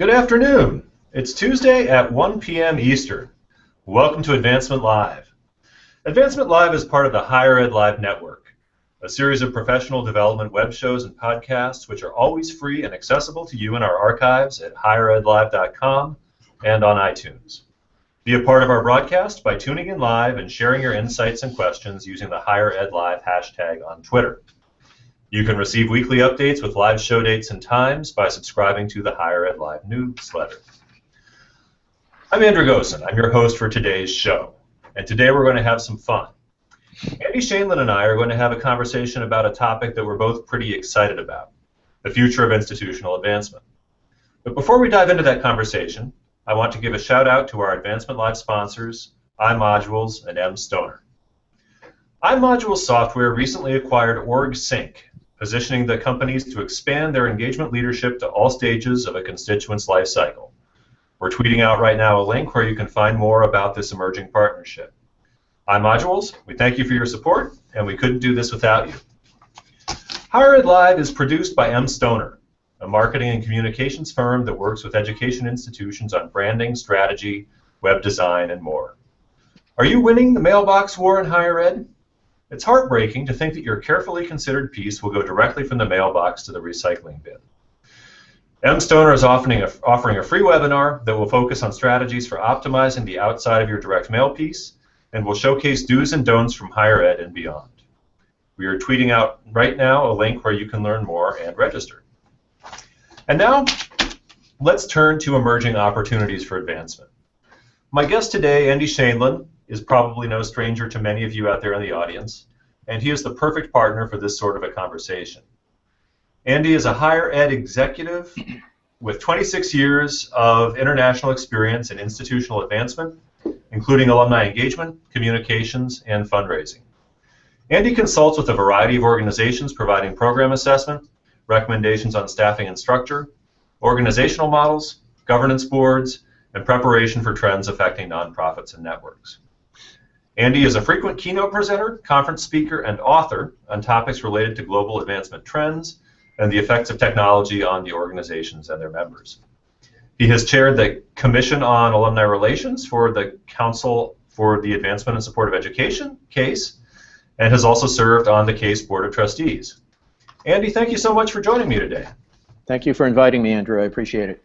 Good afternoon. It's Tuesday at 1 p.m. Eastern. Welcome to Advancement Live. Advancement Live is part of the Higher Ed Live Network, a series of professional development web shows and podcasts which are always free and accessible to you in our archives at higheredlive.com and on iTunes. Be a part of our broadcast by tuning in live and sharing your insights and questions using the Higher Ed Live hashtag on Twitter. You can receive weekly updates with live show dates and times by subscribing to the Higher Ed Live newsletter. I'm Andrew Gossen. I'm your host for today's show. And today we're going to have some fun. Andy Shaindlin and I are going to have a conversation about a topic that we're both pretty excited about, the future of institutional advancement. But before we dive into that conversation, I want to give a shout out to our Advancement Live sponsors, iModules and mStoner. iModules software recently acquired OrgSync, positioning the companies to expand their engagement leadership to all stages of a constituent's life cycle. We're tweeting out right now a link where you can find more about this emerging partnership. iModules, we thank you for your support, and we couldn't do this without you. Higher Ed Live is produced by mStoner, a marketing and communications firm that works with education institutions on branding, strategy, web design, and more. Are you winning the mailbox war in higher ed? It's heartbreaking to think that your carefully considered piece will go directly from the mailbox to the recycling bin. mStoner is offering a free webinar that will focus on strategies for optimizing the outside of your direct mail piece and will showcase do's and don'ts from higher ed and beyond. We are tweeting out right now a link where you can learn more and register. And now, let's turn to emerging opportunities for advancement. My guest today, Andy Shaindlin, is probably no stranger to many of you out there in the audience, and he is the perfect partner for this sort of a conversation. Andy is a higher ed executive with 26 years of international experience in institutional advancement, including alumni engagement, communications, and fundraising. Andy consults with a variety of organizations providing program assessment, recommendations on staffing and structure, organizational models, governance boards, and preparation for trends affecting nonprofits and networks. Andy is a frequent keynote presenter, conference speaker, and author on topics related to global advancement trends and the effects of technology on the organizations and their members. He has chaired the Commission on Alumni Relations for the Council for the Advancement and Support of Education, CASE, and has also served on the CASE Board of Trustees. Andy, thank you so much for joining me today. Thank you for inviting me, Andrew. I appreciate it.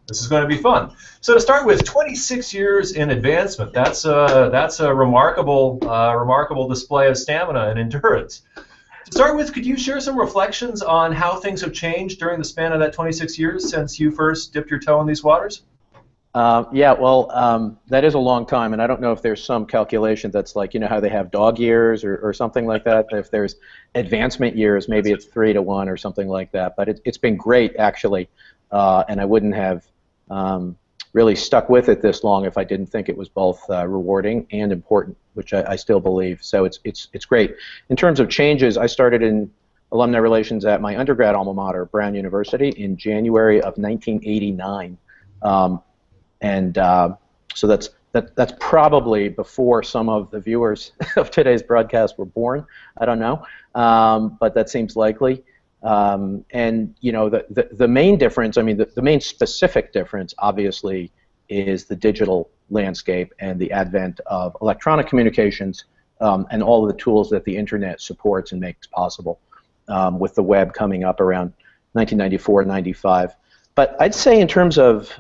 This is going to be fun. So to start with, 26 years in advancement, that's a remarkable display of stamina and endurance. To start with, could you share some reflections on how things have changed during the span of that 26 years since you first dipped your toe in these waters? Yeah, well, that is a long time, and I don't know if there's some calculation that's like, you know, how they have dog years or something like that. If there's advancement years, maybe it's 3 to 1 or something like that. But it's been great, actually, and I wouldn't have really stuck with it this long if I didn't think it was both rewarding and important, which I still believe. So it's great. In terms of changes, I started in alumni relations at my undergrad alma mater, Brown University, in January of 1989. So that's probably before some of the viewers of today's broadcast were born. I don't know, but that seems likely. And you know, the main difference, I mean, the main specific difference, obviously, is the digital landscape and the advent of electronic communications and all of the tools that the internet supports and makes possible, with the web coming up around 1994-95. But I'd say in terms of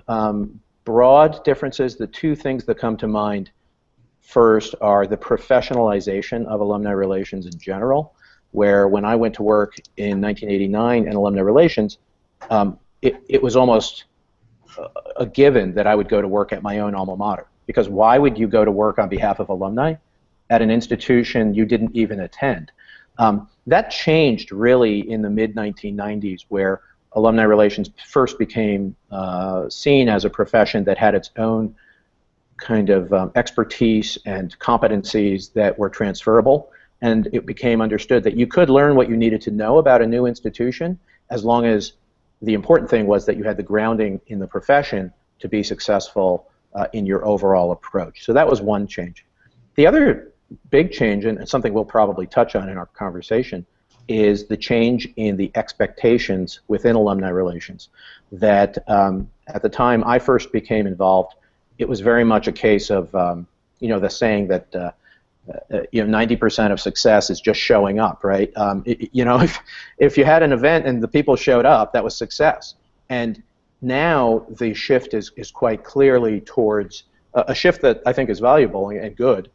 broad differences, the two things that come to mind first are the professionalization of alumni relations in general, where when I went to work in 1989 in alumni relations, it was almost a given that I would go to work at my own alma mater. Because why would you go to work on behalf of alumni at an institution you didn't even attend? That changed really in the mid-1990s, where alumni relations first became seen as a profession that had its own kind of expertise and competencies that were transferable, and it became understood that you could learn what you needed to know about a new institution as long as the important thing was that you had the grounding in the profession to be successful in your overall approach. So that was one change. The other big change, and something we'll probably touch on in our conversation, is the change in the expectations within alumni relations. That at the time I first became involved, it was very much a case of, the saying that 90% of success is just showing up, right? If you had an event and the people showed up, that was success. And now the shift is quite clearly towards a shift that I think is valuable and good,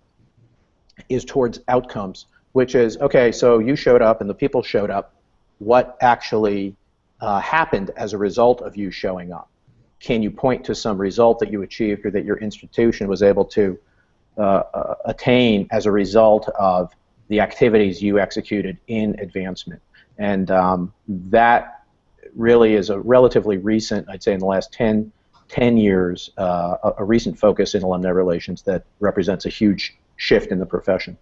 is towards outcomes, which is, okay, so you showed up and the people showed up. What actually happened as a result of you showing up? Can you point to some result that you achieved or that your institution was able to attain as a result of the activities you executed in advancement? And that really is a relatively recent, I'd say in the last 10 years, a recent focus in alumni relations that represents a huge shift in the profession.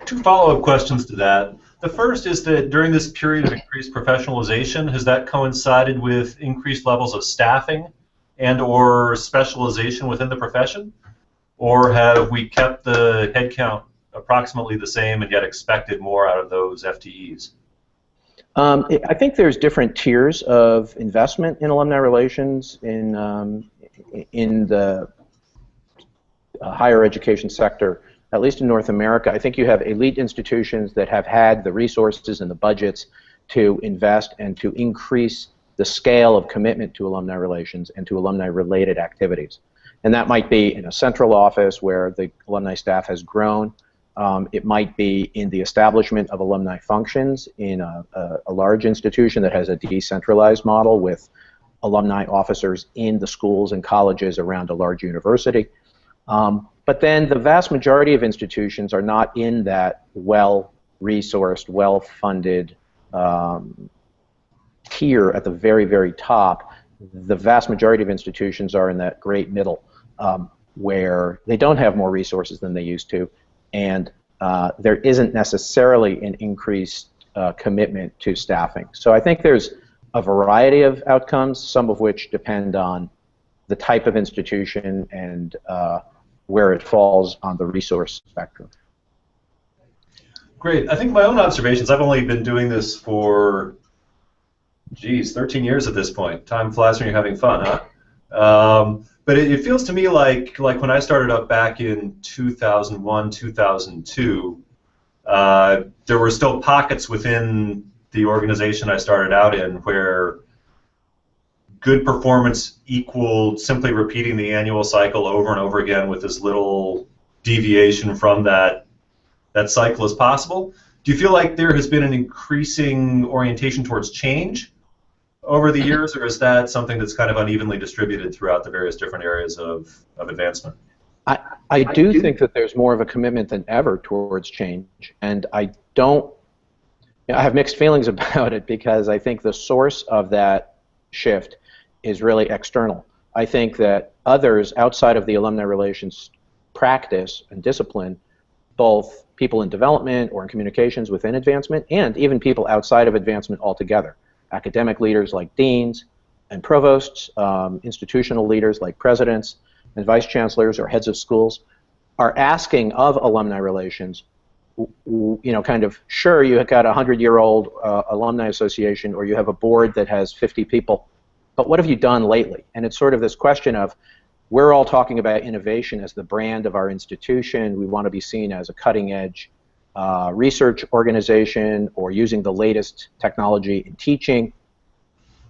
Two follow-up questions to that. The first is that during this period of increased professionalization, has that coincided with increased levels of staffing and or specialization within the profession? Or have we kept the headcount approximately the same and yet expected more out of those FTEs? I think there's different tiers of investment in alumni relations in the higher education sector, at least in North America. I think you have elite institutions that have had the resources and the budgets to invest and to increase the scale of commitment to alumni relations and to alumni-related activities. And that might be in a central office where the alumni staff has grown. It might be in the establishment of alumni functions in a large institution that has a decentralized model with alumni officers in the schools and colleges around a large university. But then the vast majority of institutions are not in that well-resourced, well-funded tier at the very, very top. The vast majority of institutions are in that great middle where they don't have more resources than they used to, and there isn't necessarily an increased commitment to staffing. So I think there's a variety of outcomes, some of which depend on the type of institution and where it falls on the resource spectrum. Great. I think my own observations, I've only been doing this for, 13 years at this point. Time flies when you're having fun, huh? But it feels to me like when I started up back in 2001, 2002, there were still pockets within the organization I started out in where good performance equaled simply repeating the annual cycle over and over again with as little deviation from that cycle as possible. Do you feel like there has been an increasing orientation towards change over the years, or is that something that's kind of unevenly distributed throughout the various different areas of advancement? I do think that there's more of a commitment than ever towards change, and I have mixed feelings about it because I think the source of that shift is really external. I think that others outside of the alumni relations practice and discipline, both people in development or in communications within advancement, and even people outside of advancement altogether, academic leaders like deans and provosts, institutional leaders like presidents and vice chancellors or heads of schools, are asking of alumni relations, kind of, sure, you have got a 100-year-old alumni association or you have a board that has 50 people, but what have you done lately? And it's sort of this question of, we're all talking about innovation as the brand of our institution. We want to be seen as a cutting-edge research organization or using the latest technology in teaching.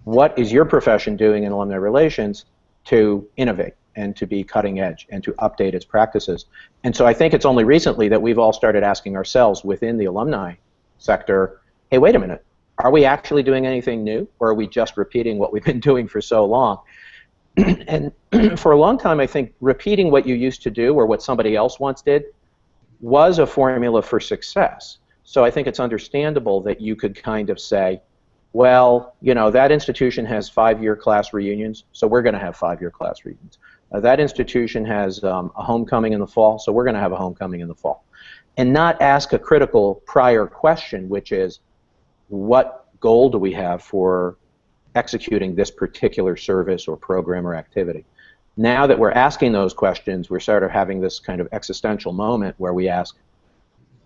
What is your profession doing in alumni relations to innovate and to be cutting edge and to update its practices? And so I think it's only recently that we've all started asking ourselves within the alumni sector, hey, wait a minute, are we actually doing anything new, or are we just repeating what we've been doing for so long? And for a long time, I think repeating what you used to do or what somebody else once did was a formula for success. So I think it's understandable that you could kind of say, well, that institution has 5-year class reunions, so we're going to have 5-year class reunions. That institution has a homecoming in the fall, so we're going to have a homecoming in the fall. And not ask a critical prior question, which is, what goal do we have for executing this particular service or program or activity? Now that we're asking those questions, we're sort of having this kind of existential moment where we ask,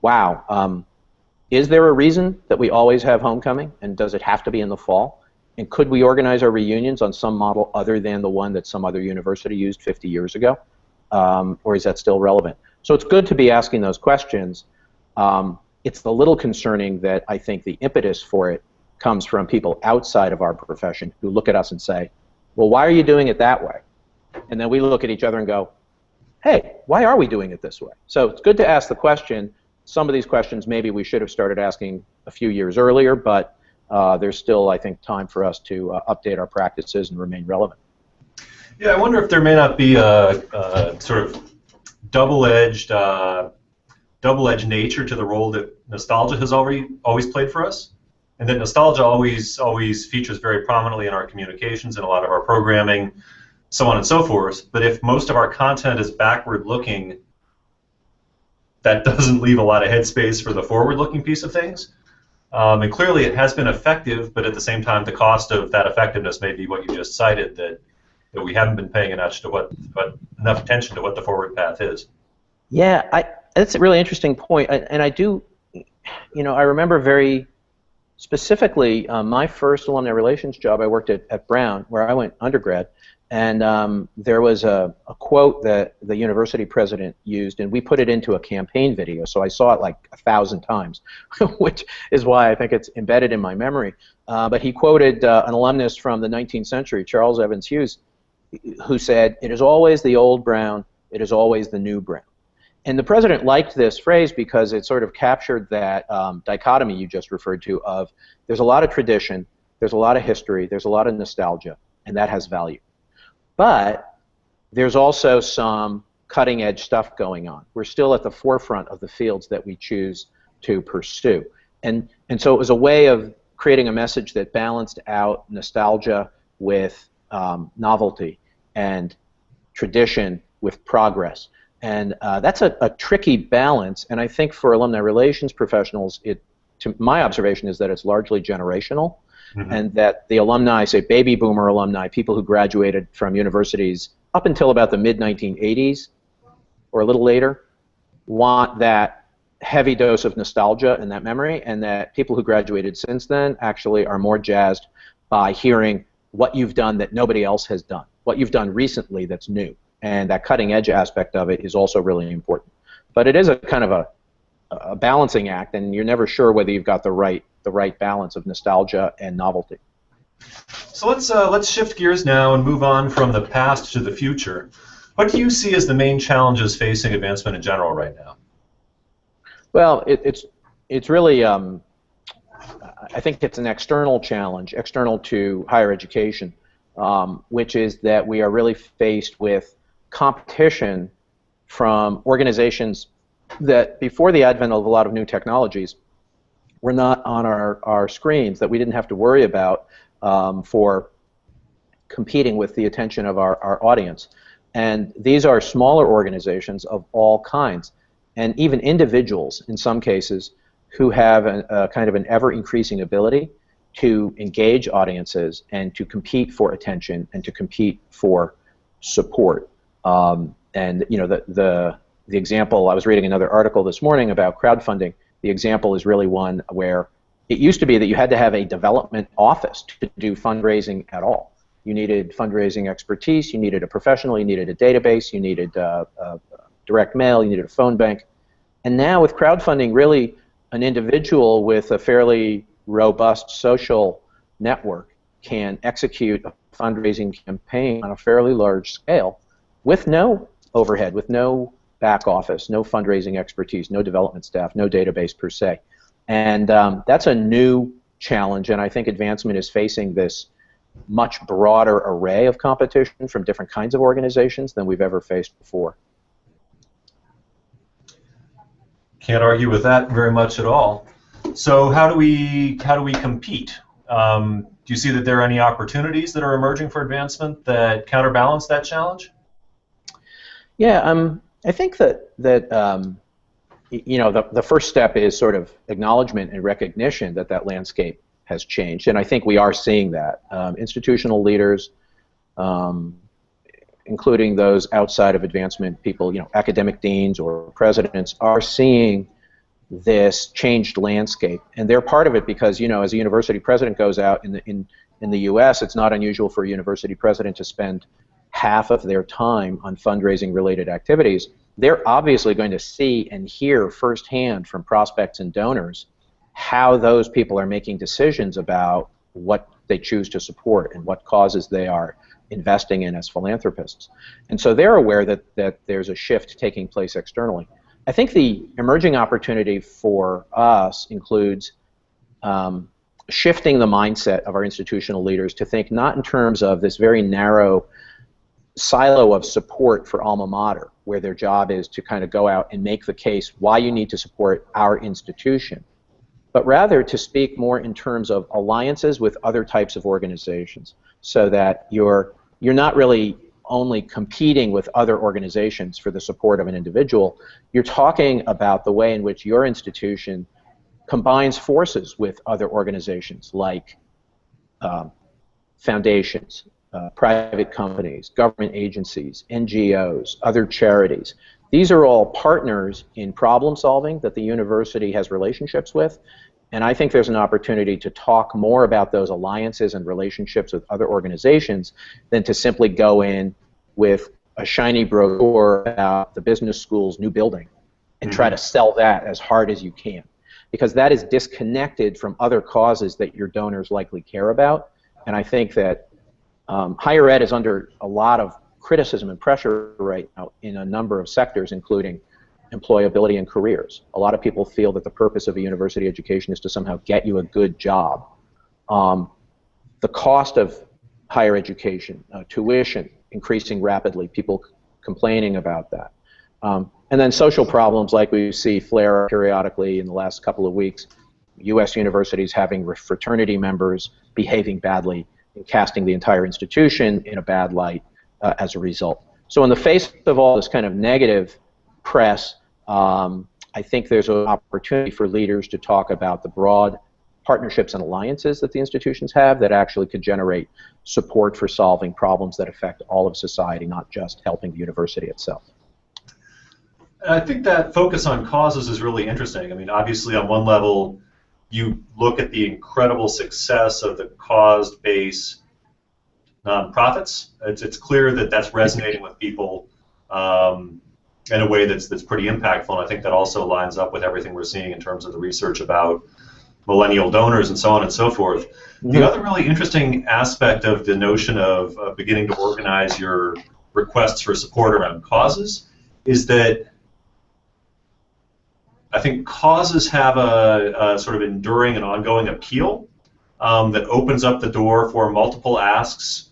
wow, is there a reason that we always have homecoming, and does it have to be in the fall? And could we organize our reunions on some model other than the one that some other university used 50 years ago? Or is that still relevant? So it's good to be asking those questions. It's a little concerning that I think the impetus for it comes from people outside of our profession who look at us and say, well, why are you doing it that way? And then we look at each other and go, hey, why are we doing it this way? So it's good to ask the question. Some of these questions maybe we should have started asking a few years earlier, but there's still, I think, time for us to update our practices and remain relevant. Yeah, I wonder if there may not be a sort of double-edged nature to the role that nostalgia has always played for us, and that nostalgia always features very prominently in our communications and a lot of our programming, so on and so forth. But if most of our content is backward-looking, that doesn't leave a lot of headspace for the forward-looking piece of things. And clearly it has been effective, but at the same time the cost of that effectiveness may be what you just cited, that we haven't been paying enough attention to what the forward path is. Yeah, that's a really interesting point. And I do, I remember very specifically my first alumni relations job. I worked at Brown, where I went undergrad, and there was a quote that the university president used, and we put it into a campaign video, so I saw it like 1,000 times, which is why I think it's embedded in my memory. But he quoted an alumnus from the 19th century, Charles Evans Hughes, who said, "It is always the old Brown, it is always the new Brown." And the president liked this phrase because it sort of captured that dichotomy you just referred to of there's a lot of tradition, there's a lot of history, there's a lot of nostalgia, and that has value. But there's also some cutting-edge stuff going on. We're still at the forefront of the fields that we choose to pursue. And so it was a way of creating a message that balanced out nostalgia with novelty and tradition with progress. And that's a tricky balance, and I think for alumni relations professionals, my observation is that it's largely generational. Mm-hmm. And that the alumni, say baby boomer alumni, people who graduated from universities up until about the mid-1980s or a little later, want that heavy dose of nostalgia and that memory, and that people who graduated since then actually are more jazzed by hearing what you've done that nobody else has done, what you've done recently that's new. And that cutting edge aspect of it is also really important. But it is a kind of a balancing act, and you're never sure whether you've got the right balance of nostalgia and novelty. So let's shift gears now and move on from the past to the future. What do you see as the main challenges facing advancement in general right now? Well, it's really I think it's an external challenge, external to higher education, which is that we are really faced with competition from organizations that before the advent of a lot of new technologies were not on our screens, that we didn't have to worry about for competing with the attention of our audience. And these are smaller organizations of all kinds, and even individuals in some cases who have a kind of an ever-increasing ability to engage audiences and to compete for attention and to compete for support. And the example, I was reading another article this morning about crowdfunding. The example is really one where it used to be that you had to have a development office to do fundraising at all. You needed fundraising expertise, you needed a professional, you needed a database, you needed direct mail, you needed a phone bank. And now with crowdfunding, really an individual with a fairly robust social network can execute a fundraising campaign on a fairly large scale with no overhead, with no back office, no fundraising expertise, no development staff, no database per se. And that's a new challenge, and I think advancement is facing this much broader array of competition from different kinds of organizations than we've ever faced before. Can't argue with that very much at all. So how do we compete? Do you see that there are any opportunities that are emerging for advancement that counterbalance that challenge? Yeah, I think that the first step is sort of acknowledgement and recognition that that landscape has changed, and I think we are seeing that. Institutional leaders, including those outside of advancement, people, academic deans or presidents, are seeing this changed landscape. And they're part of it because, you know, as a university president goes out in the U.S., it's not unusual for a university president to spend half of their time on fundraising-related activities. They're obviously going to see and hear firsthand from prospects and donors how those people are making decisions about what they choose to support and what causes they are investing in as philanthropists. And so they're aware that there's a shift taking place externally. I think the emerging opportunity for us includes shifting the mindset of our institutional leaders to think not in terms of this very narrow silo of support for alma mater, where their job is to kind of go out and make the case why you need to support our institution, but rather to speak more in terms of alliances with other types of organizations, so that you're not really only competing with other organizations for the support of an individual. You're talking about the way in which your institution combines forces with other organizations like foundations, private companies, government agencies, NGOs, other charities. These are all partners in problem solving that the university has relationships with, and I think there's an opportunity to talk more about those alliances and relationships with other organizations than to simply go in with a shiny brochure about the business school's new building and try to sell that as hard as you can, because that is disconnected from other causes that your donors likely care about. And I think that higher ed is under a lot of criticism and pressure right now in a number of sectors, including employability and careers. A lot of people feel that the purpose of a university education is to somehow get you a good job. The cost of higher education, tuition increasing rapidly, people complaining about that. And then social problems like we see flare periodically in the last couple of weeks, U.S. universities having fraternity members behaving badly and casting the entire institution in a bad light as a result. So in the face of all this kind of negative press, I think there's an opportunity for leaders to talk about the broad partnerships and alliances that the institutions have that actually could generate support for solving problems that affect all of society, not just helping the university itself. I think that focus on causes is really interesting. I mean, obviously on one level, you look at the incredible success of the cause-based nonprofits. It's clear that that's resonating with people in a way that's pretty impactful, and I think that also lines up with everything we're seeing in terms of the research about millennial donors and so on and so forth. The other really interesting aspect of the notion of beginning to organize your requests for support around causes is that I think causes have a sort of enduring and ongoing appeal that opens up the door for multiple asks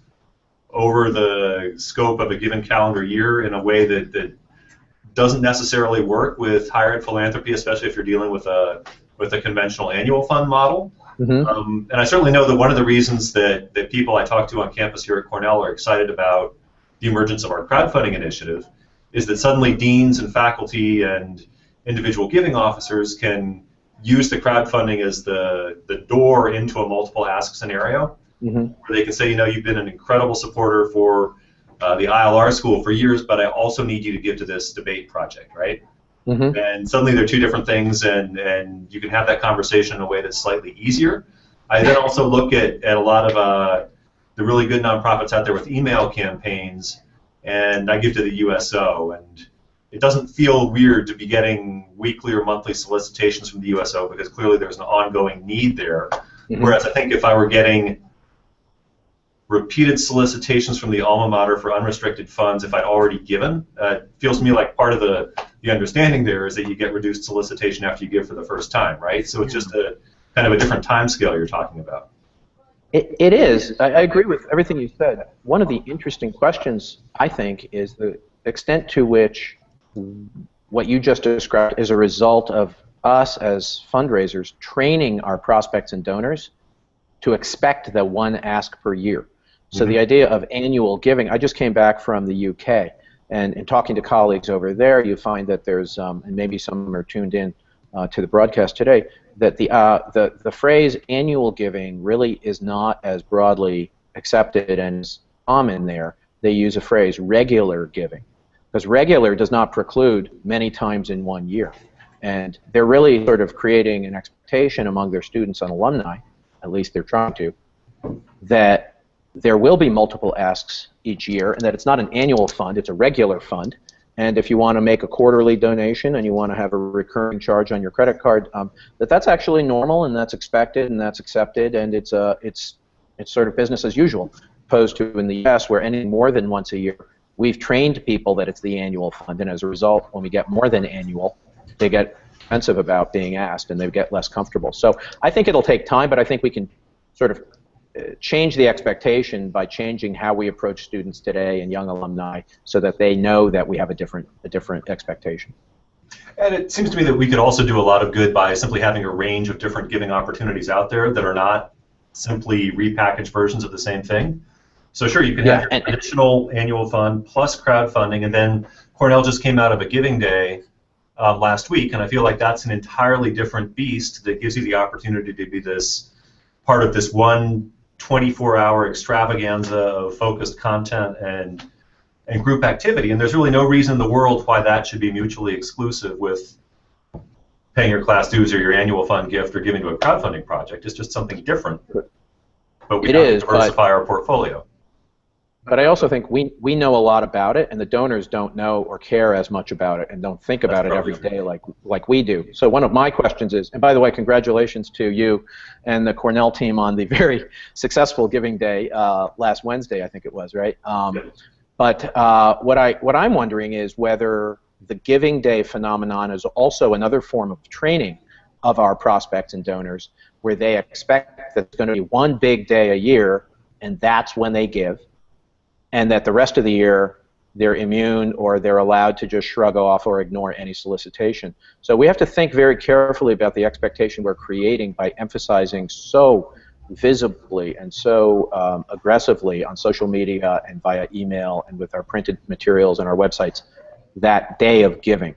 over the scope of a given calendar year in a way that doesn't necessarily work with higher ed philanthropy, especially if you're dealing with a conventional annual fund model. And I certainly know that one of the reasons that people I talk to on campus here at Cornell are excited about the emergence of our crowdfunding initiative is that suddenly deans and faculty and individual giving officers can use the crowdfunding as the door into a multiple ask scenario, where they can say, you know, you've been an incredible supporter for the ILR school for years, but I also need you to give to this debate project, right? And suddenly they're two different things, and you can have that conversation in a way that's slightly easier. I then also look at a lot of the really good nonprofits out there with email campaigns, and I give to the USO, and it doesn't feel weird to be getting weekly or monthly solicitations from the USO because clearly there's an ongoing need there. Whereas I think if I were getting repeated solicitations from the alma mater for unrestricted funds if I'd already given, it feels to me like part of the understanding there is that you get reduced solicitation after you give for the first time, right? So it's just a kind of a different time scale you're talking about. It is. I agree with everything you said. One of the interesting questions, I think, is the extent to which what you just described is a result of us as fundraisers training our prospects and donors to expect the one ask per year. So the idea of annual giving, I just came back from the UK, and in talking to colleagues over there, you find that there's, and maybe some are tuned in to the broadcast today, that the phrase annual giving really is not as broadly accepted and as common there. They use a phrase regular giving, because regular does not preclude many times in 1 year. And they're really sort of creating an expectation among their students and alumni, at least they're trying to, that there will be multiple asks each year, and that it's not an annual fund, it's a regular fund. And if you want to make a quarterly donation and you want to have a recurring charge on your credit card, that's actually normal and that's expected and that's accepted, and it's sort of business as usual, opposed to in the U.S. where any more than once a year, we've trained people that it's the annual fund, and as a result, when we get more than annual, they get defensive about being asked and they get less comfortable. So I think it'll take time, but I think we can sort of change the expectation by changing how we approach students today and young alumni so that they know that we have a different expectation. And it seems to me that we could also do a lot of good by simply having a range of different giving opportunities out there that are not simply repackaged versions of the same thing. So sure, you can have your traditional annual fund plus crowdfunding, and then Cornell just came out of a giving day last week, and I feel like that's an entirely different beast that gives you the opportunity to be this part of this one 24-hour extravaganza of focused content and group activity, and there's really no reason in the world why that should be mutually exclusive with paying your class dues or your annual fund gift or giving to a crowdfunding project. It's just something different, but we have to diversify our portfolio. But I also think we know a lot about it, and the donors don't know or care as much about it and don't think about it every day like we do. So one of my questions is, and by the way, congratulations to you and the Cornell team on the very successful Giving Day last Wednesday, I think it was, right? But what I'm wondering is whether the Giving Day phenomenon is also another form of training of our prospects and donors, where they expect that it's going to be one big day a year, and that's when they give, and that the rest of the year they're immune or they're allowed to just shrug off or ignore any solicitation. So we have to think very carefully about the expectation we're creating by emphasizing so visibly and so aggressively on social media and via email and with our printed materials and our websites that day of giving,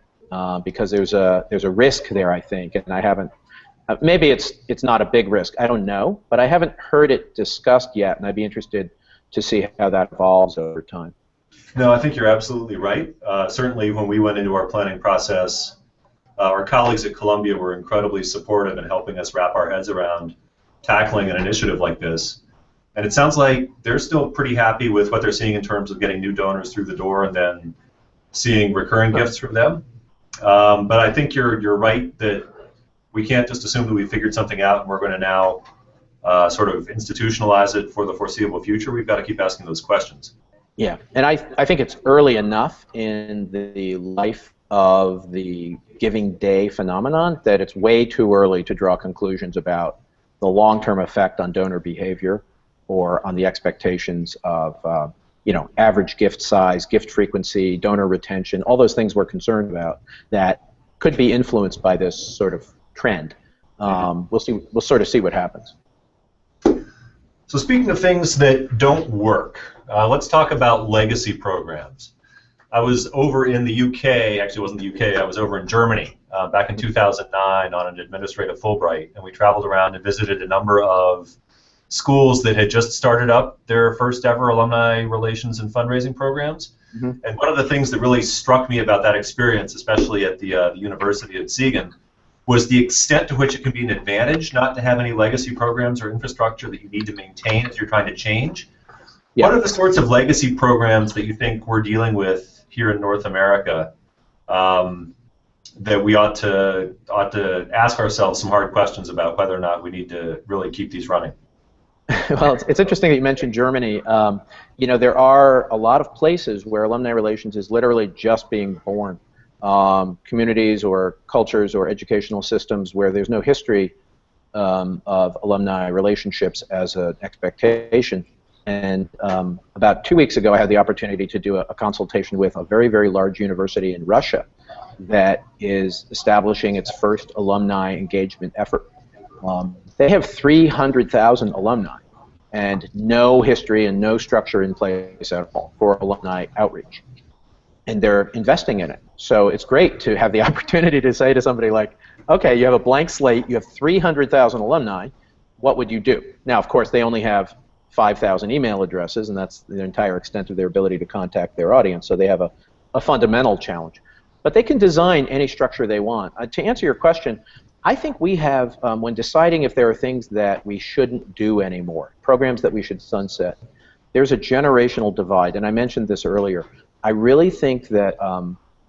because there's a risk there, I think, and I haven't. Maybe it's not a big risk, I don't know, but I haven't heard it discussed yet, and I'd be interested to see how that evolves over time. No, I think you're absolutely right. Certainly when we went into our planning process, our colleagues at Columbia were incredibly supportive in helping us wrap our heads around tackling an initiative like this. And it sounds like they're still pretty happy with what they're seeing in terms of getting new donors through the door and then seeing recurring gifts from them. But I think you're right that we can't just assume that we figured something out and we're going to now sort of institutionalize it for the foreseeable future. We've got to keep asking those questions. Yeah, and I think it's early enough in the life of the Giving Day phenomenon that it's way too early to draw conclusions about the long-term effect on donor behavior or on the expectations of average gift size, gift frequency, donor retention, all those things we're concerned about that could be influenced by this sort of trend. We'll sort of see what happens. So speaking of things that don't work, let's talk about legacy programs. I was over in the UK, actually it wasn't the UK, I was over in Germany back in 2009 on an administrative Fulbright, and we traveled around and visited a number of schools that had just started up their first ever alumni relations and fundraising programs. Mm-hmm. And one of the things that really struck me about that experience, especially at the University of Siegen, was the extent to which it can be an advantage not to have any legacy programs or infrastructure that you need to maintain if you're trying to change. Yeah. What are the sorts of legacy programs that you think we're dealing with here in North America that we ought to ask ourselves some hard questions about whether or not we need to really keep these running? Well, it's interesting that you mentioned Germany. There are a lot of places where alumni relations is literally just being born. Communities or cultures or educational systems where there's no history of alumni relationships as an expectation. And about 2 weeks ago, I had the opportunity to do a consultation with a very, very large university in Russia that is establishing its first alumni engagement effort. They have 300,000 alumni and no history and no structure in place at all for alumni outreach. And they're investing in it. So it's great to have the opportunity to say to somebody like, okay, you have a blank slate, you have 300,000 alumni, what would you do? Now, of course, they only have 5,000 email addresses, and that's the entire extent of their ability to contact their audience, so they have a fundamental challenge. But they can design any structure they want. To answer your question, I think we have, when deciding if there are things that we shouldn't do anymore, programs that we should sunset, there's a generational divide, and I mentioned this earlier. I really think that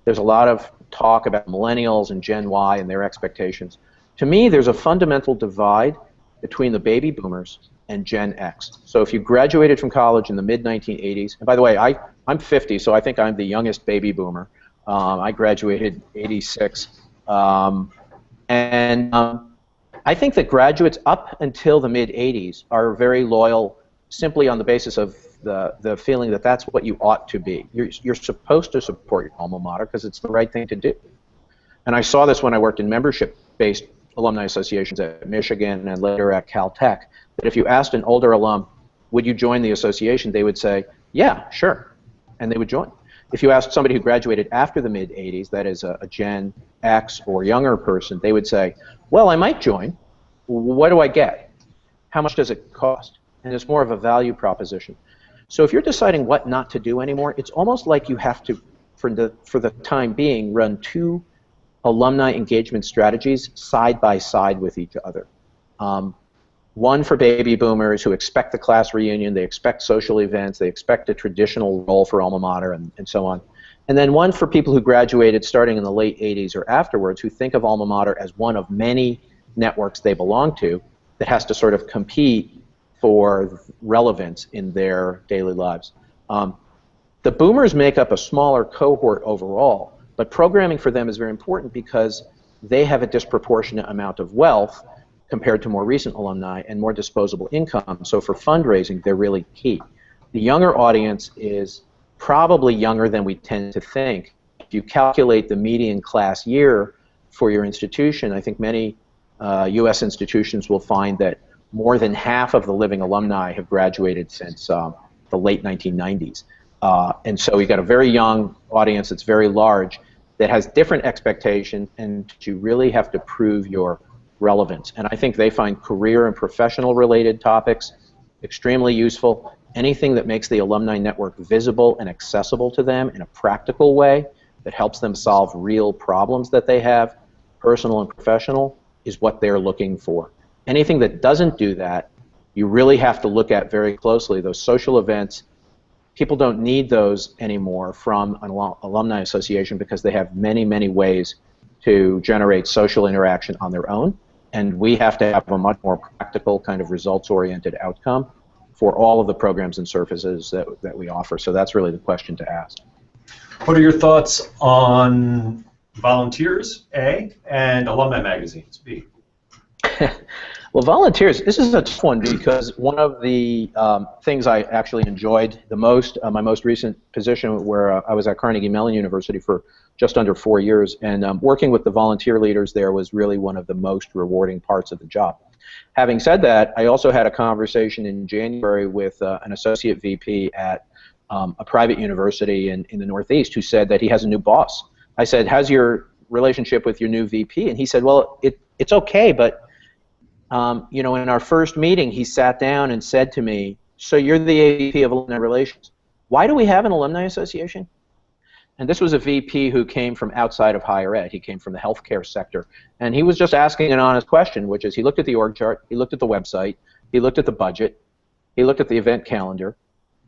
there's a lot of talk about millennials and Gen Y and their expectations. To me, there's a fundamental divide between the baby boomers and Gen X. So if you graduated from college in the mid-1980s, and by the way, I'm 50, so I think I'm the youngest baby boomer. I graduated '86. I think that graduates up until the mid-'80s are very loyal simply on the basis of the feeling that that's what you ought to be. You're supposed to support your alma mater because it's the right thing to do. And I saw this when I worked in membership-based alumni associations at Michigan and later at Caltech, that if you asked an older alum, would you join the association, they would say, yeah, sure, and they would join. If you asked somebody who graduated after the mid-'80s, that is a Gen X or younger person, they would say, well, I might join. What do I get? How much does it cost? And it's more of a value proposition. So if you're deciding what not to do anymore, it's almost like you have to, for the time being, run two alumni engagement strategies side by side with each other. One for baby boomers who expect the class reunion, they expect social events, they expect a traditional role for alma mater, and so on. And then one for people who graduated starting in the late '80s or afterwards, who think of alma mater as one of many networks they belong to that has to sort of compete for relevance in their daily lives. The boomers make up a smaller cohort overall, but programming for them is very important because they have a disproportionate amount of wealth compared to more recent alumni and more disposable income. So for fundraising, they're really key. The younger audience is probably younger than we tend to think. If you calculate the median class year for your institution, I think many U.S. institutions will find that more than half of the living alumni have graduated since the late 1990s. And so you've got a very young audience that's very large that has different expectations, and you really have to prove your relevance. And I think they find career and professional related topics extremely useful. Anything that makes the alumni network visible and accessible to them in a practical way that helps them solve real problems that they have, personal and professional, is what they're looking for. Anything that doesn't do that, you really have to look at very closely. Those social events, people don't need those anymore from an alumni association because they have many, many ways to generate social interaction on their own. And we have to have a much more practical kind of results-oriented outcome for all of the programs and services that we offer. So that's really the question to ask. What are your thoughts on volunteers, A, and alumni magazines, B? Well, volunteers, this is a tough one because one of the things I actually enjoyed the most, my most recent position where I was at Carnegie Mellon University for just under 4 years, and working with the volunteer leaders there was really one of the most rewarding parts of the job. Having said that, I also had a conversation in January with an associate VP at a private university in the Northeast who said that he has a new boss. I said, how's your relationship with your new VP? And he said, well, it's okay, but you know, in our first meeting, he sat down and said to me, so you're the AVP of Alumni Relations. Why do we have an alumni association? And this was a VP who came from outside of higher ed. He came from the healthcare sector. And he was just asking an honest question, which is he looked at the org chart, he looked at the website, he looked at the budget, he looked at the event calendar,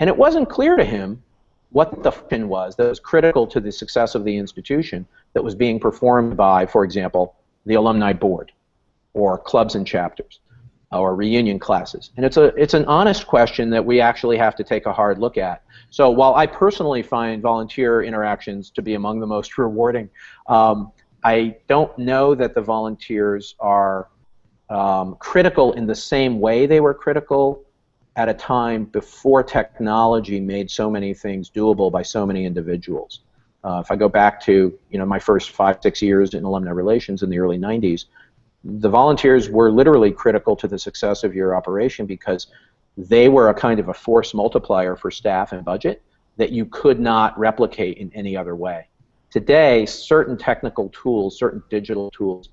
and it wasn't clear to him what the function was that was critical to the success of the institution that was being performed by, for example, the alumni board, or clubs and chapters, or reunion classes. And it's an honest question that we actually have to take a hard look at. So while I personally find volunteer interactions to be among the most rewarding, I don't know that the volunteers are critical in the same way they were critical at a time before technology made so many things doable by so many individuals. If I go back to my first 5-6 years in alumni relations in the early 90s, the volunteers were literally critical to the success of your operation because they were a kind of a force multiplier for staff and budget that you could not replicate in any other way. Today, certain technical tools, certain digital tools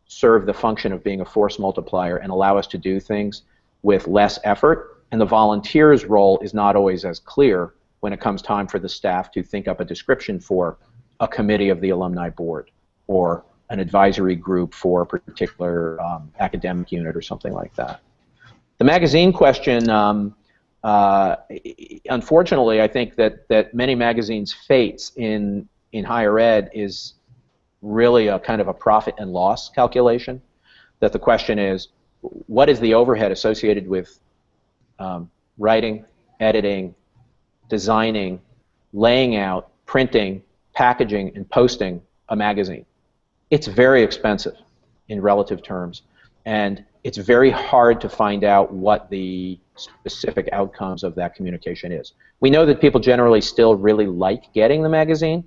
serve the function of being a force multiplier and allow us to do things with less effort, and the volunteer's role is not always as clear when it comes time for the staff to think up a description for a committee of the alumni board or an advisory group for a particular academic unit or something like that. The magazine question, unfortunately, I think that many magazines' fates in higher ed is really a kind of a profit and loss calculation. That the question is, what is the overhead associated with writing, editing, designing, laying out, printing, packaging, and posting a magazine? It's very expensive in relative terms, and it's very hard to find out what the specific outcomes of that communication is. We know that people generally still really like getting the magazine,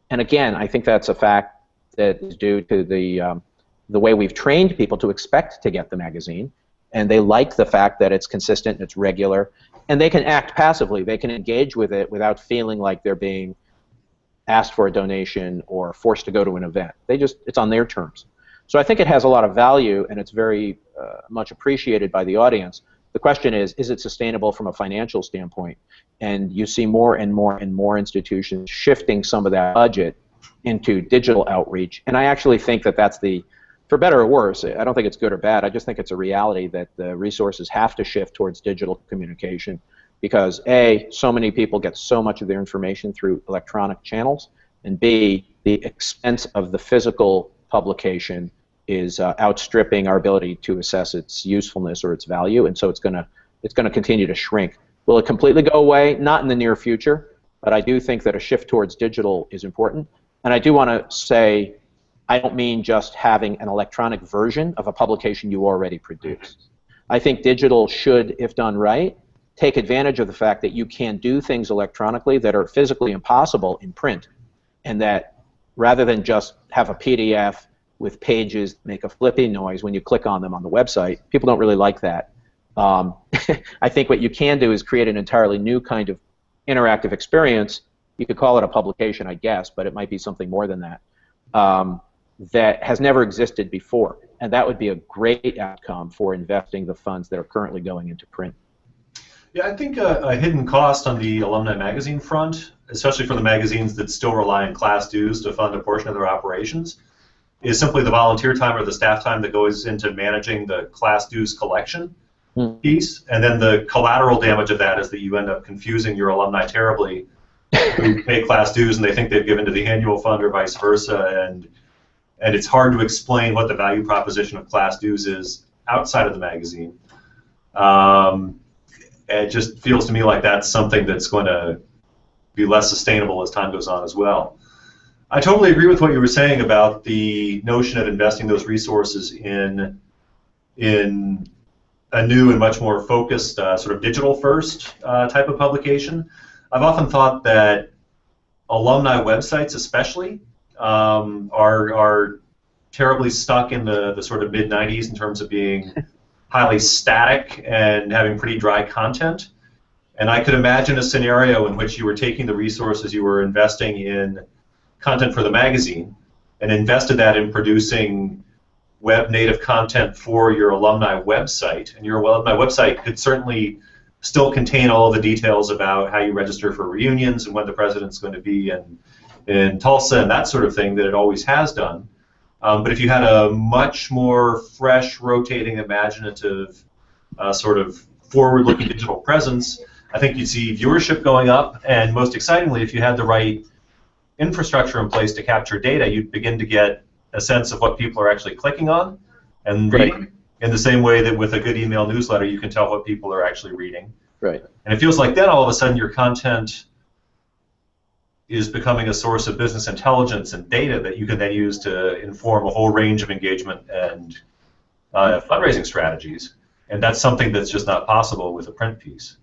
and again, I think that's a fact that is due to the way we've trained people to expect to get the magazine, and they like the fact that it's consistent and it's regular, and they can act passively. They can engage with it without feeling like they're being asked for a donation or forced to go to an event. It's on their terms. So I think it has a lot of value, and it's very much appreciated by the audience. The question is it sustainable from a financial standpoint? And you see more and more and more institutions shifting some of that budget into digital outreach. And I actually think that that's for better or worse, I don't think it's good or bad, I just think it's a reality that the resources have to shift towards digital communication because A, so many people get so much of their information through electronic channels, and B, the expense of the physical publication is outstripping our ability to assess its usefulness or its value, and so it's going to continue to shrink. Will it completely go away? Not in the near future, but I do think that a shift towards digital is important. And I do want to say, I don't mean just having an electronic version of a publication you already produced. I think digital should, if done right, take advantage of the fact that you can do things electronically that are physically impossible in print, and that rather than just have a PDF with pages make a flippy noise when you click on them on the website, people don't really like that. I think what you can do is create an entirely new kind of interactive experience. You could call it a publication, I guess, but it might be something more than that, that has never existed before. And that would be a great outcome for investing the funds that are currently going into print. Yeah, I think a hidden cost on the alumni magazine front, especially for the magazines that still rely on class dues to fund a portion of their operations, is simply the volunteer time or the staff time that goes into managing the class dues collection piece. And then the collateral damage of that is that you end up confusing your alumni terribly who pay class dues and they think they've given to the annual fund or vice versa. And it's hard to explain what the value proposition of class dues is outside of the magazine. It just feels to me like that's something that's going to be less sustainable as time goes on as well. I totally agree with what you were saying about the notion of investing those resources in a new and much more focused sort of digital-first type of publication. I've often thought that alumni websites especially are terribly stuck in the sort of mid-90s in terms of being highly static and having pretty dry content. And I could imagine a scenario in which you were taking the resources you were investing in content for the magazine and invested that in producing web native content for your alumni website. And your alumni website could certainly still contain all of the details about how you register for reunions and when the president's going to be in Tulsa and that sort of thing that it always has done. But if you had a much more fresh, rotating, imaginative, sort of forward-looking digital presence, I think you'd see viewership going up, and most excitingly, if you had the right infrastructure in place to capture data, you'd begin to get a sense of what people are actually clicking on and reading, in the same way that with a good email newsletter, you can tell what people are actually reading. Right. And it feels like then all of a sudden your content is becoming a source of business intelligence and data that you can then use to inform a whole range of engagement and fundraising strategies. And that's something that's just not possible with a print piece.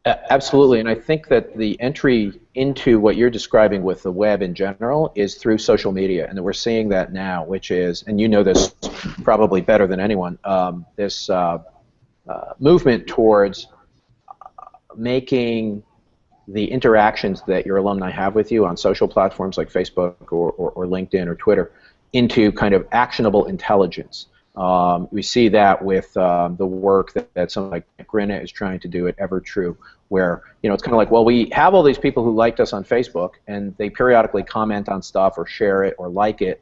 Absolutely, and I think that the entry into what you're describing with the web in general is through social media, and that we're seeing that now, which is, and you know this probably better than anyone, this movement towards making the interactions that your alumni have with you on social platforms like Facebook or LinkedIn or Twitter into kind of actionable intelligence. We see that with the work that someone like Grinna is trying to do at EverTrue, where, it's kind of like, well, we have all these people who liked us on Facebook, and they periodically comment on stuff or share it or like it,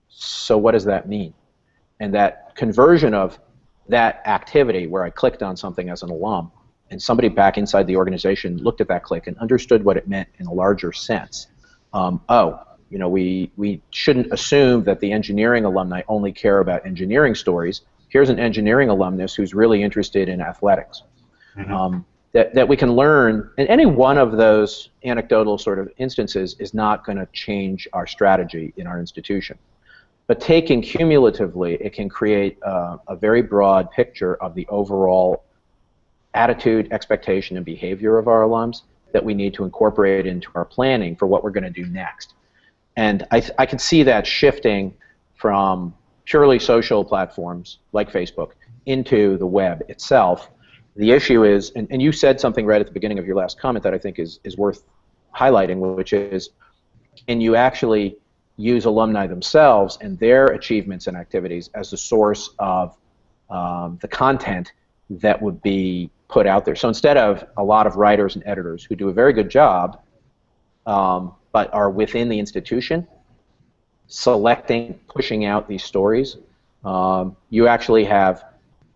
so what does that mean? And that conversion of that activity where I clicked on something as an alum, and somebody back inside the organization looked at that click and understood what it meant in a larger sense. We shouldn't assume that the engineering alumni only care about engineering stories. Here's an engineering alumnus who's really interested in athletics. Mm-hmm. That we can learn, and any one of those anecdotal sort of instances is not going to change our strategy in our institution. But taken cumulatively, it can create a very broad picture of the overall attitude, expectation, and behavior of our alums that we need to incorporate into our planning for what we're going to do next. And I can see that shifting from purely social platforms like Facebook into the web itself. The issue is, and you said something right at the beginning of your last comment that I think is worth highlighting, which is, can you actually use alumni themselves and their achievements and activities as the source of the content that would be put out there. So instead of a lot of writers and editors who do a very good job but are within the institution selecting, pushing out these stories, you actually have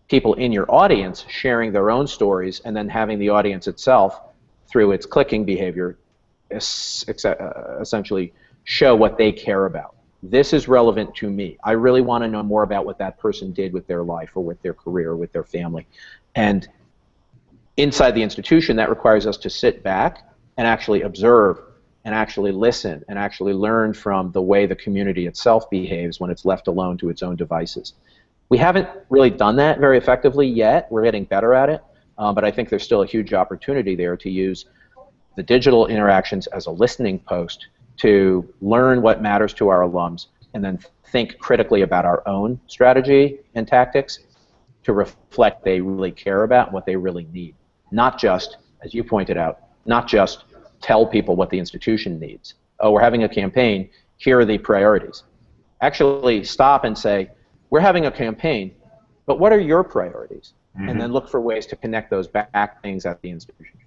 people in your audience sharing their own stories and then having the audience itself, through its clicking behavior, essentially show what they care about. This is relevant to me. I really want to know more about what that person did with their life or with their career or with their family. And inside the institution, that requires us to sit back and actually observe and actually listen and actually learn from the way the community itself behaves when it's left alone to its own devices. We haven't really done that very effectively yet. We're getting better at it, but I think there's still a huge opportunity there to use the digital interactions as a listening post to learn what matters to our alums and then think critically about our own strategy and tactics to reflect they really care about and what they really need. Not just, as you pointed out, not just tell people what the institution needs. Oh, we're having a campaign, here are the priorities. Actually stop and say, we're having a campaign, but what are your priorities? Mm-hmm. And then look for ways to connect those back things at the institution.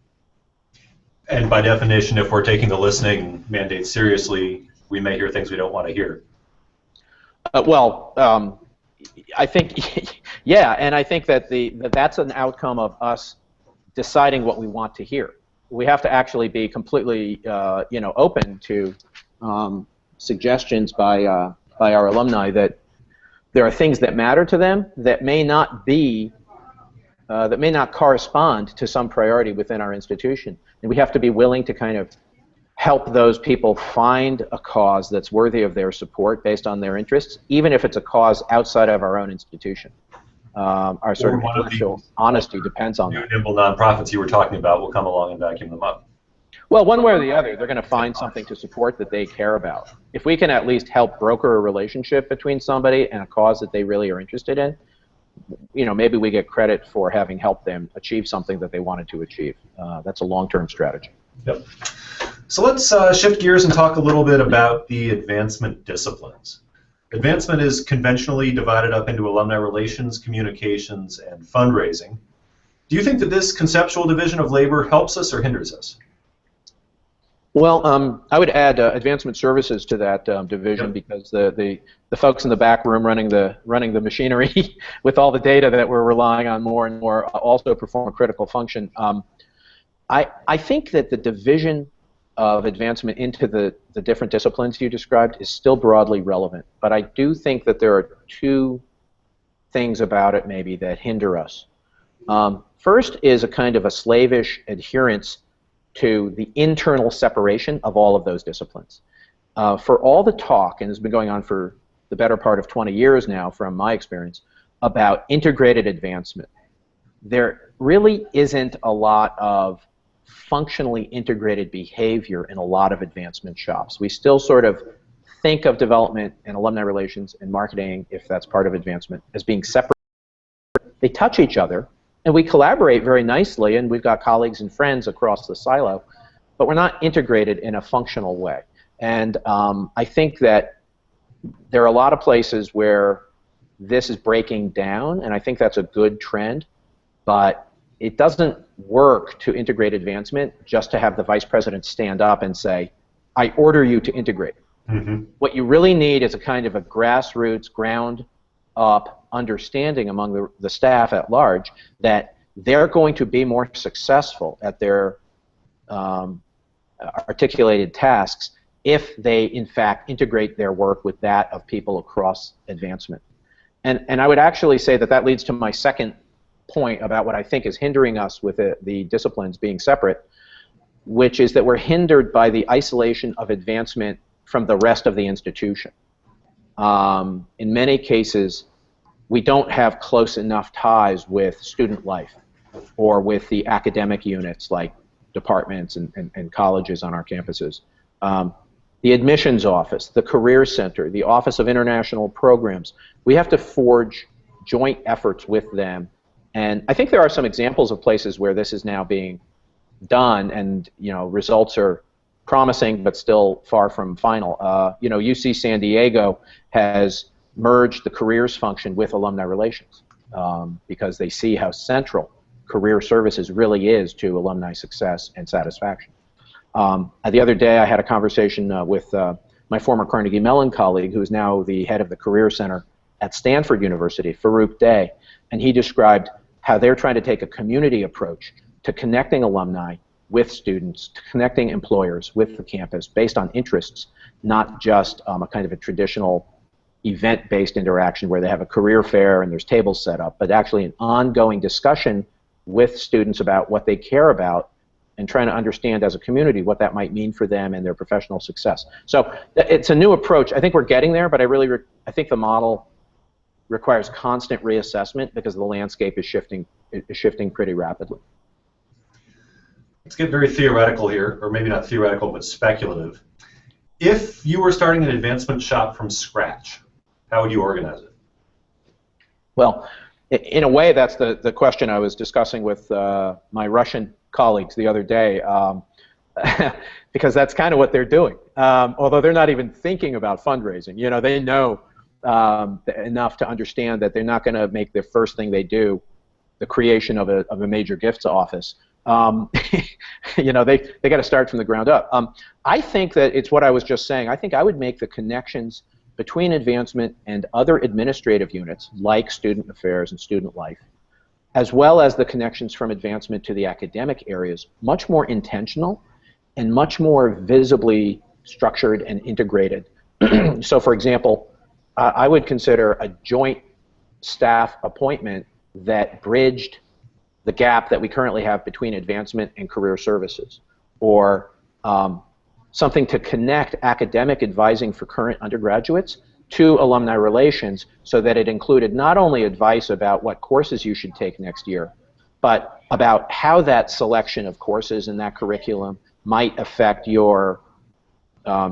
And by definition, if we're taking the listening mandate seriously, we may hear things we don't want to hear. I think, yeah, and I think that that's an outcome of us deciding what we want to hear. We have to actually be completely, open to suggestions by our alumni that there are things that matter to them that may not be, that may not correspond to some priority within our institution, and we have to be willing to kind of help those people find a cause that's worthy of their support based on their interests, even if it's a cause outside of our own institution. Our sort of intellectual honesty depends on that. Nimble nonprofits you were talking about will come along and vacuum them up. Well, one way or the other, they're going to find something to support that they care about. If we can at least help broker a relationship between somebody and a cause that they really are interested in, maybe we get credit for having helped them achieve something that they wanted to achieve. That's a long-term strategy. Yep. So let's shift gears and talk a little bit about the advancement disciplines. Advancement is conventionally divided up into alumni relations, communications, and fundraising. Do you think that this conceptual division of labor helps us or hinders us? Well, I would add advancement services to that division, because the folks in the back room running the machinery with all the data that we're relying on more and more also perform a critical function. I think that the division of advancement into the different disciplines you described is still broadly relevant, but I do think that there are two things about it maybe that hinder us. First is a kind of a slavish adherence to the internal separation of all of those disciplines. For all the talk, and it's been going on for the better part of 20 years now from my experience, about integrated advancement, there really isn't a lot of functionally integrated behavior in a lot of advancement shops. We still sort of think of development and alumni relations and marketing, if that's part of advancement, as being separate. They touch each other, and we collaborate very nicely, and we've got colleagues and friends across the silo, but we're not integrated in a functional way. And I think that there are a lot of places where this is breaking down, and I think that's a good trend, but it doesn't work to integrate advancement just to have the vice president stand up and say, I order you to integrate. Mm-hmm. What you really need is a kind of a grassroots, ground-up understanding among the staff at large that they're going to be more successful at their articulated tasks if they, in fact, integrate their work with that of people across advancement. And I would actually say that that leads to my second point about what I think is hindering us with the disciplines being separate, which is that we're hindered by the isolation of advancement from the rest of the institution. In many cases, we don't have close enough ties with student life or with the academic units like departments and colleges on our campuses. The admissions office, the career center, the Office of International Programs, we have to forge joint efforts with them. And I think there are some examples of places where this is now being done, and results are promising, but still far from final. UC San Diego has merged the careers function with alumni relations because they see how central career services really is to alumni success and satisfaction. The other day I had a conversation with my former Carnegie Mellon colleague, who is now the head of the Career Center at Stanford University, Farouk Day, and he described how they're trying to take a community approach to connecting alumni with students, to connecting employers with the campus based on interests, not just a kind of a traditional event-based interaction where they have a career fair and there's tables set up, but actually an ongoing discussion with students about what they care about and trying to understand as a community what that might mean for them and their professional success. So it's a new approach. I think we're getting there, but I think the model requires constant reassessment because the landscape is shifting pretty rapidly. Let's get very theoretical here, or maybe not theoretical, but speculative. If you were starting an advancement shop from scratch, how would you organize it? Well, in a way, that's the question I was discussing with my Russian colleagues the other day, because that's kind of what they're doing. Although they're not even thinking about fundraising. They know enough to understand that they're not going to make the first thing they do the creation of a major gifts office. They got to start from the ground up. I think that it's what I was just saying. I think I would make the connections between advancement and other administrative units like student affairs and student life, as well as the connections from advancement to the academic areas, much more intentional and much more visibly structured and integrated. So for example, I would consider a joint staff appointment that bridged the gap that we currently have between advancement and career services, or something to connect academic advising for current undergraduates to alumni relations so that it included not only advice about what courses you should take next year, but about how that selection of courses in that curriculum might affect your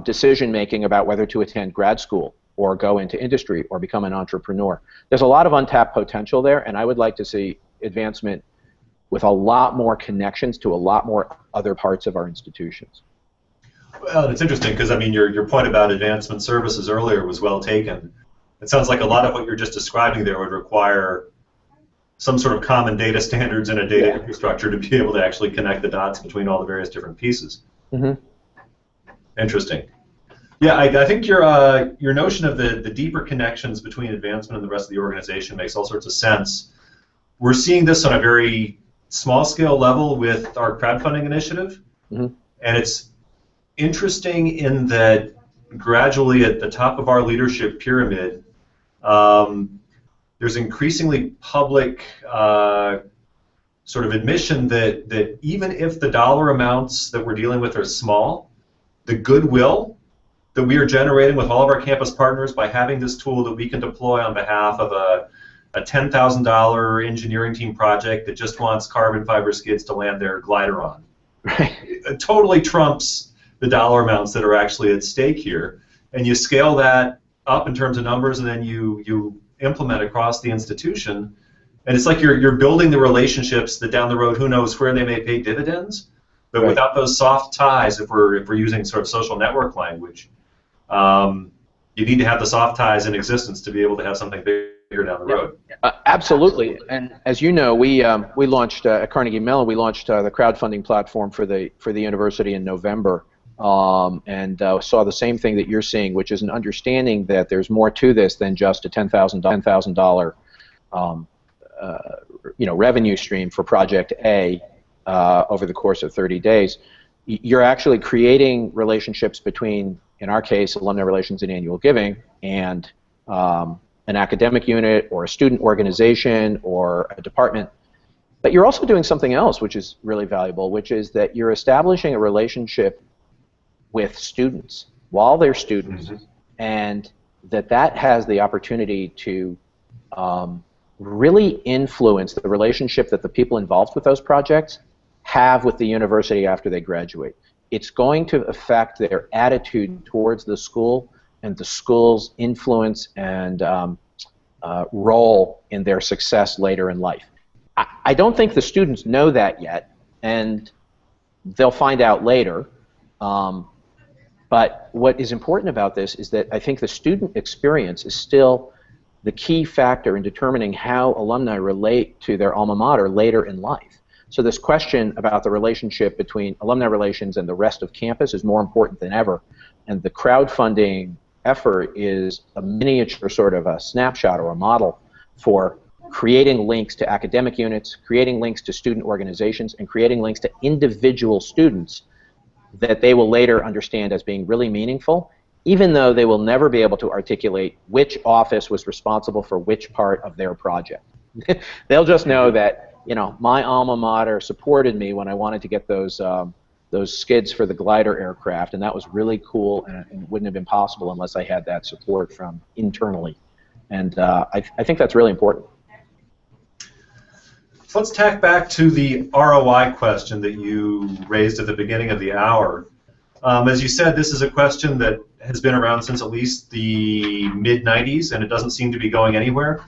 decision-making about whether to attend grad school or go into industry or become an entrepreneur. There's a lot of untapped potential there, and I would like to see advancement with a lot more connections to a lot more other parts of our institutions. Well, it's interesting because, I mean, your point about advancement services earlier was well taken. It sounds like a lot of what you're just describing there would require some sort of common data standards and a data infrastructure to be able to actually connect the dots between all the various different pieces. Mm-hmm. Interesting. Yeah, I think your notion of the deeper connections between advancement and the rest of the organization makes all sorts of sense. We're seeing this on a very small-scale level with our crowdfunding initiative, and it's interesting in that gradually at the top of our leadership pyramid, there's increasingly public sort of admission that even if the dollar amounts that we're dealing with are small, the goodwill that we are generating with all of our campus partners by having this tool that we can deploy on behalf of a $10,000 engineering team project that just wants carbon fiber skids to land their glider on. Right. It totally trumps the dollar amounts that are actually at stake here. And you scale that up in terms of numbers, and then you implement across the institution. And it's like you're building the relationships that down the road, who knows where they may pay dividends. But without those soft ties, if we're using sort of social network language, you need to have the soft ties in existence to be able to have something big down the road. Absolutely, and as you know, we launched at Carnegie Mellon. We launched the crowdfunding platform for the university in November, and saw the same thing that you're seeing, which is an understanding that there's more to this than just a $10,000 revenue stream for Project A over the course of 30 days. You're actually creating relationships between, in our case, alumni relations and annual giving, and an academic unit or a student organization or a department. But you're also doing something else which is really valuable, which is that you're establishing a relationship with students while they're students, and that has the opportunity to really influence the relationship that the people involved with those projects have with the university after they graduate. It's going to affect their attitude towards the school and the school's influence and role in their success later in life. I don't think the students know that yet, and they'll find out later. But what is important about this is that I think the student experience is still the key factor in determining how alumni relate to their alma mater later in life. So this question about the relationship between alumni relations and the rest of campus is more important than ever, and the crowdfunding effort is a miniature sort of a snapshot or a model for creating links to academic units, creating links to student organizations, and creating links to individual students that they will later understand as being really meaningful, even though they will never be able to articulate which office was responsible for which part of their project. They'll just know that, my alma mater supported me when I wanted to get those skids for the glider aircraft, and that was really cool, and it wouldn't have been possible unless I had that support from internally. And I think that's really important. So let's tack back to the ROI question that you raised at the beginning of the hour. As you said, this is a question that has been around since at least the mid-90s, and it doesn't seem to be going anywhere.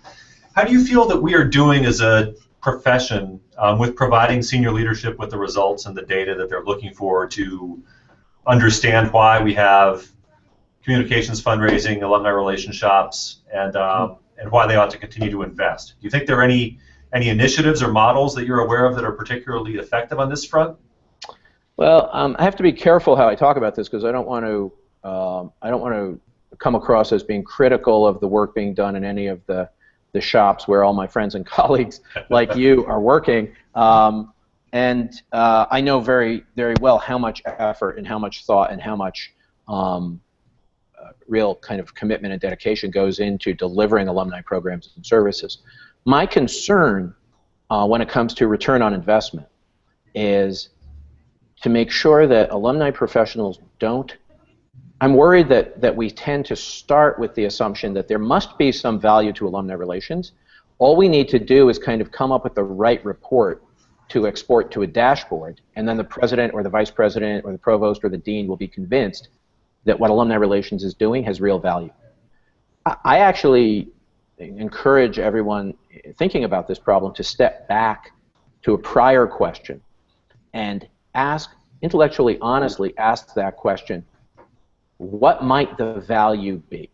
How do you feel that we are doing as a profession with providing senior leadership with the results and the data that they're looking for to understand why we have communications, fundraising, alumni relations shops, and why they ought to continue to invest? Do you think there are any initiatives or models that you're aware of that are particularly effective on this front? Well, I have to be careful how I talk about this because I don't want to come across as being critical of the work being done in any of the shops where all my friends and colleagues like you are working. And I know very, very well how much effort and how much thought and how much real kind of commitment and dedication goes into delivering alumni programs and services. My concern when it comes to return on investment is to make sure that alumni professionals don't. I'm worried that we tend to start with the assumption that there must be some value to alumni relations. All we need to do is kind of come up with the right report to export to a dashboard, and then the president or the vice president or the provost or the dean will be convinced that what alumni relations is doing has real value. I actually encourage everyone thinking about this problem to step back to a prior question and intellectually honestly ask that question: what might the value be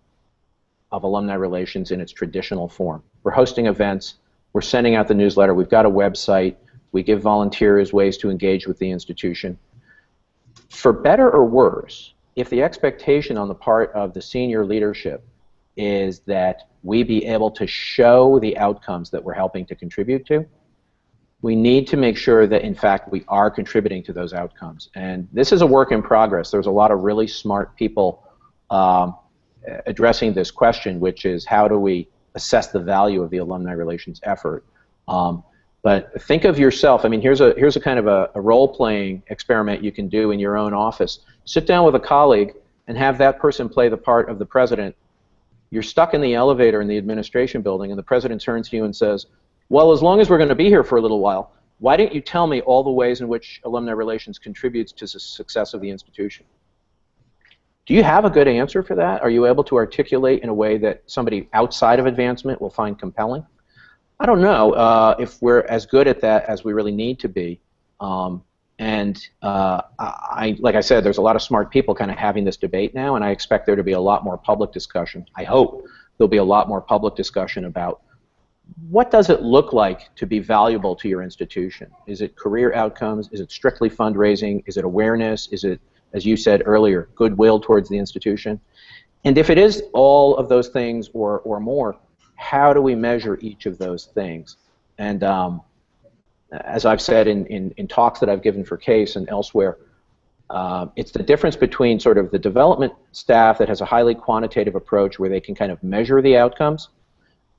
of alumni relations in its traditional form? We're hosting events, we're sending out the newsletter, we've got a website, we give volunteers ways to engage with the institution. For better or worse, if the expectation on the part of the senior leadership is that we be able to show the outcomes that we're helping to contribute to, we need to make sure that, in fact, we are contributing to those outcomes. And this is a work in progress. There's a lot of really smart people addressing this question, which is how do we assess the value of the alumni relations effort. But think of yourself, here's a kind of a role-playing experiment you can do in your own office. Sit down with a colleague and have that person play the part of the president. You're stuck in the elevator in the administration building, and the president turns to you and says, well, as long as we're going to be here for a little while, why don't you tell me all the ways in which alumni relations contributes to the success of the institution? Do you have a good answer for that? Are you able to articulate in a way that somebody outside of advancement will find compelling? I don't know if we're as good at that as we really need to be. Like I said, there's a lot of smart people kind of having this debate now, and I expect there to be a lot more public discussion, I hope, there'll be a lot more public discussion about what does it look like to be valuable to your institution. Is it career outcomes? Is it strictly fundraising? Is it awareness? Is it, as you said earlier, goodwill towards the institution? And if it is all of those things or more, how do we measure each of those things? And as I've said in talks that I've given for CASE and elsewhere, it's the difference between sort of the development staff that has a highly quantitative approach where they can kind of measure the outcomes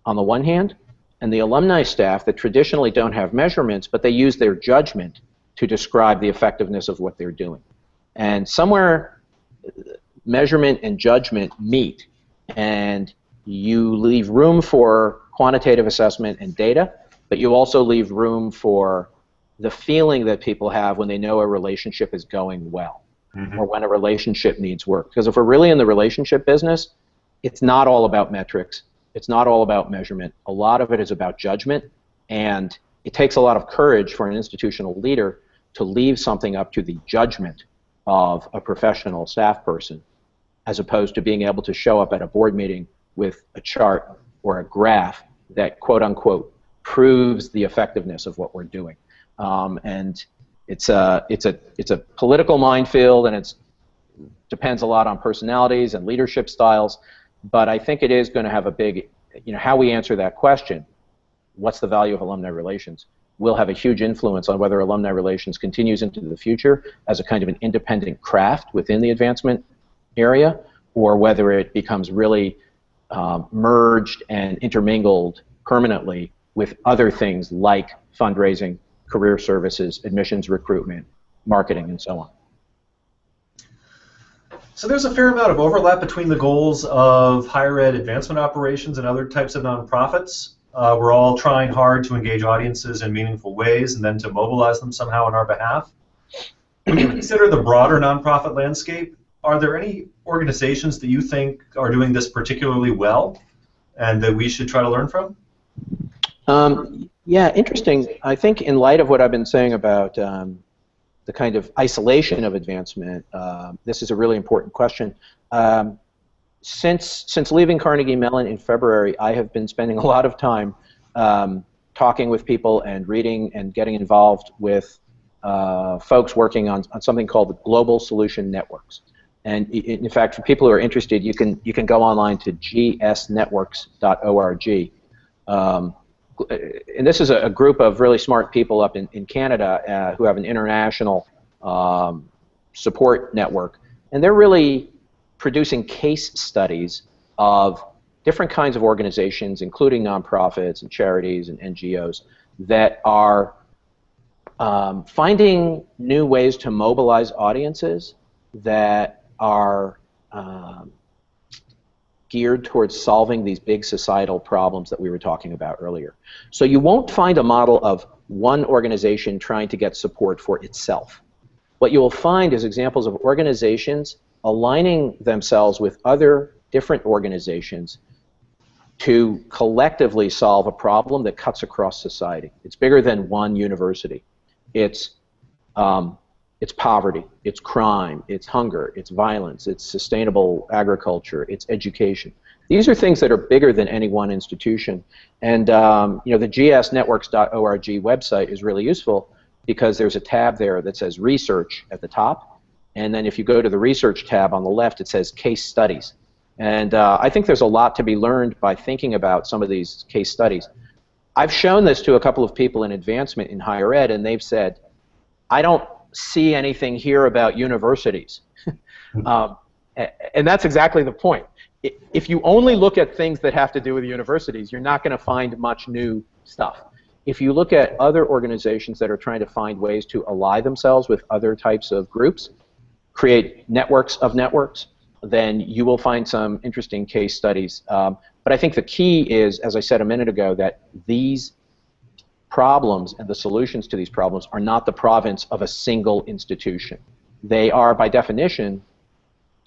on the one hand, and the alumni staff that traditionally don't have measurements, but they use their judgment to describe the effectiveness of what they're doing. And somewhere measurement and judgment meet, and you leave room for quantitative assessment and data, but you also leave room for the feeling that people have when they know a relationship is going well, or when a relationship needs work. Because if we're really in the relationship business, it's not all about metrics. It's not all about measurement. A lot of it is about judgment, and it takes a lot of courage for an institutional leader to leave something up to the judgment of a professional staff person, as opposed to being able to show up at a board meeting with a chart or a graph that, quote unquote, proves the effectiveness of what we're doing. And it's a political minefield, and it depends a lot on personalities and leadership styles. But I think it is going to have a big, how we answer that question, what's the value of alumni relations, will have a huge influence on whether alumni relations continues into the future as a kind of an independent craft within the advancement area, or whether it becomes really merged and intermingled permanently with other things like fundraising, career services, admissions recruitment, marketing, and so on. So there's a fair amount of overlap between the goals of higher ed advancement operations and other types of nonprofits. We're all trying hard to engage audiences in meaningful ways and then to mobilize them somehow on our behalf. When you consider the broader nonprofit landscape, are there any organizations that you think are doing this particularly well and that we should try to learn from? Yeah, interesting. I think in light of what I've been saying about the kind of isolation of advancement, this is a really important question. Since leaving Carnegie Mellon in February, I have been spending a lot of time talking with people and reading and getting involved with folks working on something called the Global Solution Networks. And in fact, for people who are interested, you can go online to gsnetworks.org. And this is a group of really smart people up in Canada who have an international support network. And they're really producing case studies of different kinds of organizations, including nonprofits and charities and NGOs, that are finding new ways to mobilize audiences that are geared towards solving these big societal problems that we were talking about earlier. So you won't find a model of one organization trying to get support for itself. What you will find is examples of organizations aligning themselves with other different organizations to collectively solve a problem that cuts across society. It's bigger than one university. It's poverty, it's crime, it's hunger, it's violence, it's sustainable agriculture, it's education. These are things that are bigger than any one institution. And the gsnetworks.org website is really useful because there's a tab there that says research at the top. And then if you go to the research tab on the left, it says case studies. And I think there's a lot to be learned by thinking about some of these case studies. I've shown this to a couple of people in advancement in higher ed, and they've said, I don't see anything here about universities. And that's exactly the point. If you only look at things that have to do with universities, you're not going to find much new stuff. If you look at other organizations that are trying to find ways to ally themselves with other types of groups, create networks of networks, then you will find some interesting case studies. But I think the key is, as I said a minute ago, that these problems and the solutions to these problems are not the province of a single institution. They are, by definition,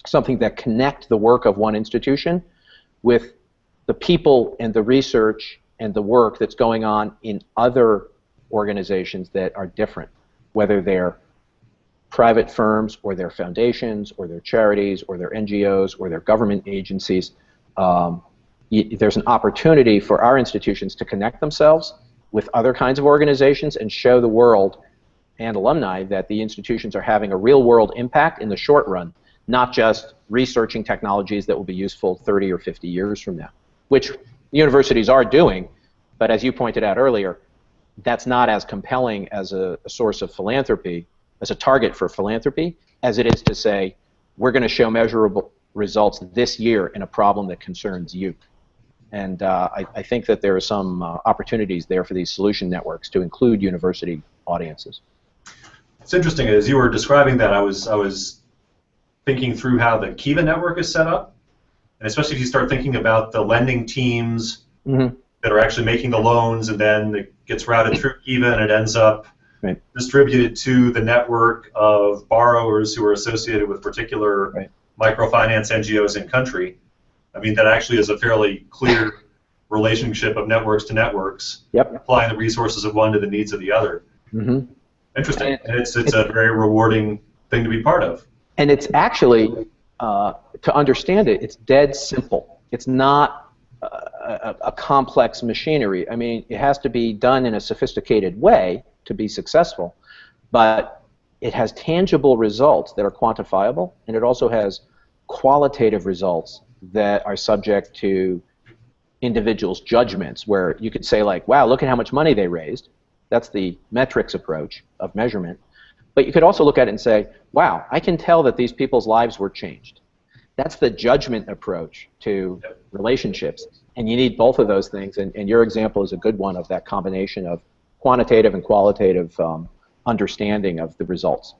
something that connect the work of one institution with the people and the research and the work that's going on in other organizations that are different, whether they're private firms or they're foundations or they're charities or they're NGOs or they're government agencies. there's an opportunity for our institutions to connect themselves with other kinds of organizations and show the world and alumni that the institutions are having a real-world impact in the short run, not just researching technologies that will be useful 30 or 50 years from now, which universities are doing, but as you pointed out earlier, that's not as compelling as a source of philanthropy, as a target for philanthropy, as it is to say, we're going to show measurable results this year in a problem that concerns you. And I think that there are some opportunities there for these solution networks to include university audiences. It's interesting. As you were describing that, I was thinking through how the Kiva network is set up, and especially if you start thinking about the lending teams that are actually making the loans, and then it gets routed through Kiva, and it ends up distributed to the network of borrowers who are associated with particular microfinance NGOs in country. I mean, that actually is a fairly clear relationship of networks to networks, applying the resources of one to the needs of the other. Interesting. And it's a very rewarding thing to be part of. And it's actually, to understand it, it's dead simple. It's not a complex machinery. I mean, it has to be done in a sophisticated way to be successful, but it has tangible results that are quantifiable, and it also has qualitative results that are subject to individuals' judgments, where you could say, like, wow, look at how much money they raised. That's the metrics approach of measurement. But you could also look at it and say, wow, I can tell that these people's lives were changed. That's the judgment approach to relationships. And you need both of those things, and your example is a good one of that combination of quantitative and qualitative understanding of the results.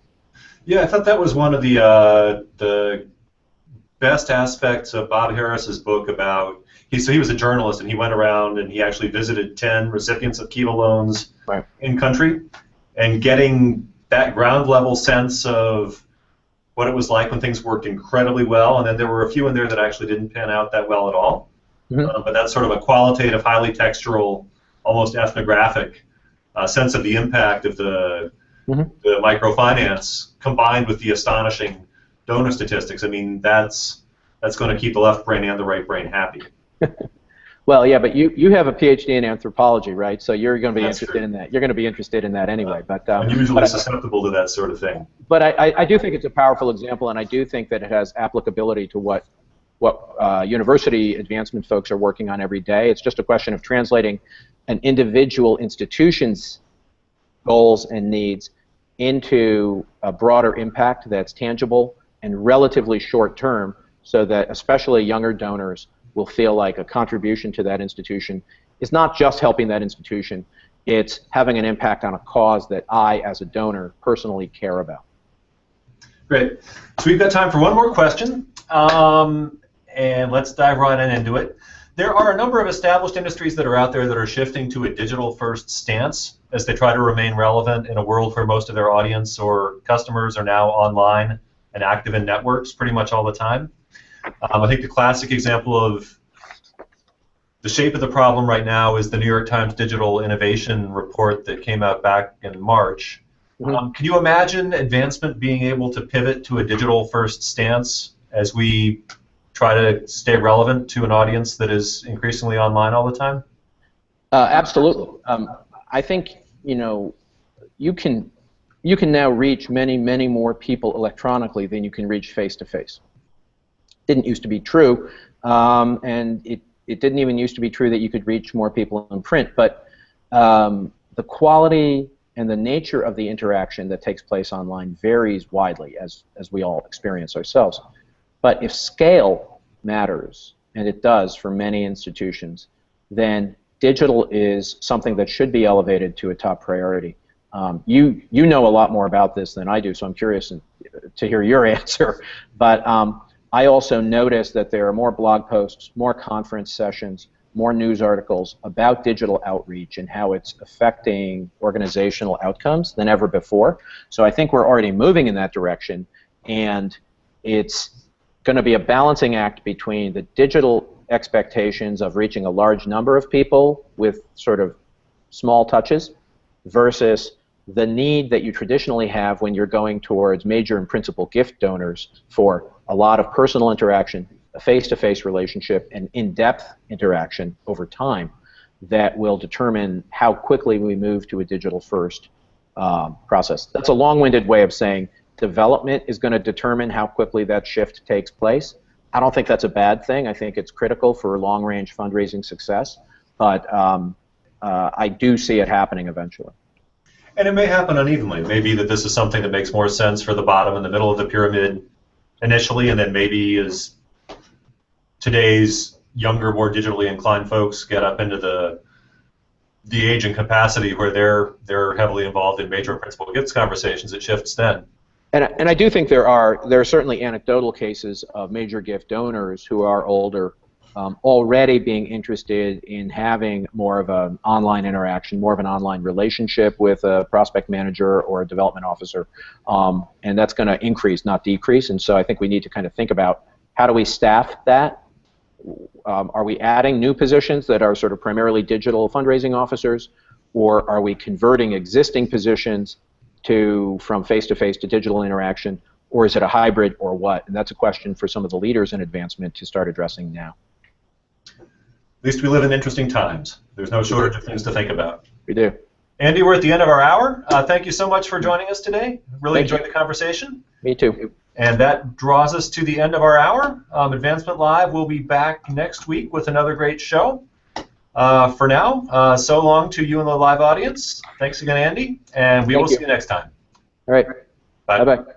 Yeah, I thought that was one of the best aspects of Bob Harris's book about, so he was a journalist, and he went around and he actually visited 10 recipients of Kiva loans in country, and getting that ground level sense of what it was like when things worked incredibly well, and then there were a few in there that actually didn't pan out that well at all. But that's sort of a qualitative, highly textural, almost ethnographic sense of the impact of the microfinance combined with the astonishing donor statistics. I mean, that's going to keep the left brain and the right brain happy. Well, yeah, but you have a PhD in anthropology, right? So you're going to be interested in that. You're going to be interested in that anyway. But I'm usually susceptible to that sort of thing. But I do think it's a powerful example, and I do think that it has applicability to what university advancement folks are working on every day. It's just a question of translating an individual institution's goals and needs into a broader impact that's tangible and relatively short term, so that especially younger donors will feel like a contribution to that institution is not just helping that institution, it's having an impact on a cause that I, as a donor, personally care about. Great. So we've got time for one more question, and let's dive right into it. There are a number of established industries that are out there that are shifting to a digital-first stance as they try to remain relevant in a world where most of their audience or customers are now online and active in networks pretty much all the time. I think the classic example of the shape of the problem right now is the New York Times Digital Innovation Report that came out back in March. Can you imagine advancement being able to pivot to a digital-first stance as we try to stay relevant to an audience that is increasingly online all the time? Absolutely. I think you can now reach many more people electronically than you can reach face-to-face. Didn't used to be true, and it didn't even used to be true that you could reach more people in print, but the quality and the nature of the interaction that takes place online varies widely, as we all experience ourselves. But if scale matters, and it does for many institutions, then digital is something that should be elevated to a top priority. You know a lot more about this than I do, so I'm curious to hear your answer. But I also noticed that there are more blog posts, more conference sessions, more news articles about digital outreach and how it's affecting organizational outcomes than ever before. So I think we're already moving in that direction, and it's going to be a balancing act between the digital expectations of reaching a large number of people with sort of small touches versus the need that you traditionally have when you're going towards major and principal gift donors for a lot of personal interaction a face-to-face relationship and in-depth interaction over time that will determine how quickly we move to a digital-first process. That's a long-winded way of saying development is going to determine how quickly that shift takes place. I don't think that's a bad thing. I think it's critical for long-range fundraising success, but I do see it happening eventually. And it may happen unevenly. It may be that this is something that makes more sense for the bottom and the middle of the pyramid initially, and then maybe as today's younger, more digitally inclined folks get up into the age and capacity where they're heavily involved in major principal gifts conversations, it shifts then. And I do think there are certainly anecdotal cases of major gift donors who are older already being interested in having more of an online interaction, more of an online relationship with a prospect manager or a development officer, and that's going to increase, not decrease. And so I think we need to kind of think about how do we staff that. Are we adding new positions that are sort of primarily digital fundraising officers, or are we converting existing positions from face-to-face to digital interaction, or is it a hybrid, or what? And that's a question for some of the leaders in advancement to start addressing now. At least we live in interesting times. There's no shortage of things to think about. We do. Andy, we're at the end of our hour. Thank you so much for joining us today. Really enjoyed the conversation. Me too. And that draws us to the end of our hour. Advancement Live will be back next week with another great show. For now, so long to you and the live audience. Thanks again, Andy, and we will see you next time. All right. Bye. Bye-bye.